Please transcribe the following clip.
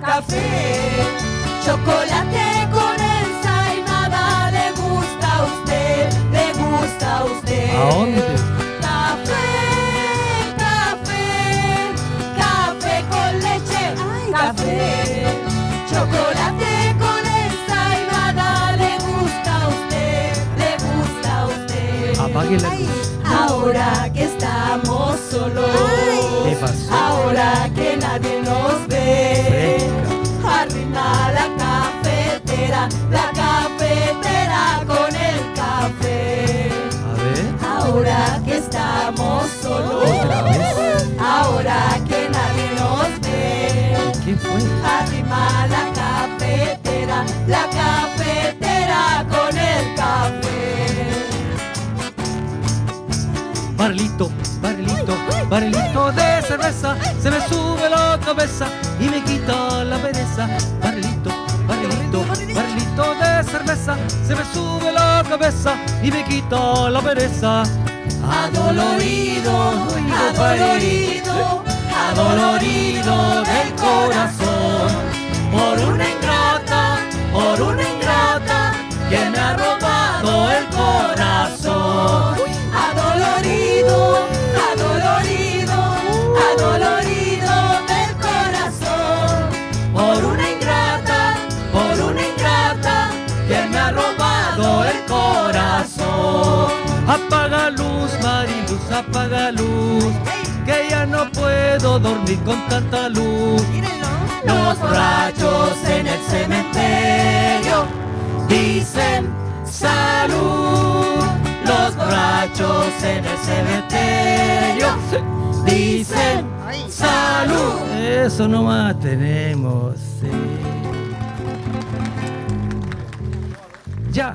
café, chocolate con ensaimada. Le gusta a usted, le gusta a usted. ¿A dónde? Café, café, café con leche. Café, chocolate con ensaimada. Le gusta a usted, le gusta a usted. Apague la luz. Ahora que estamos solos, ¿Qué pasó? ahora que nadie nos ve, arrima la cafetera con el café. A ver. Ahora que estamos solos, ¿Otra vez? ahora que nadie nos ve, ¿Qué fue? arrima la cafetera con el café. Barrilito, barrilito, barrilito de cerveza, se me sube la cabeza y me quita la pereza. Barrilito, barrilito, barrilito de cerveza, se me sube la cabeza y me quita la pereza. Adolorido, adolorido, adolorido del corazón, por una ingrata que me ha robado el corazón. Adolorido, adolorido, adolorido del corazón, por una ingrata que me ha robado el corazón. Apaga luz, Mariluz, apaga luz, que ya no puedo dormir con tanta luz. Los borrachos en el cementerio dicen salud. Los borrachos en el cementerio dicen salud. Eso nomás tenemos, sí. Ya.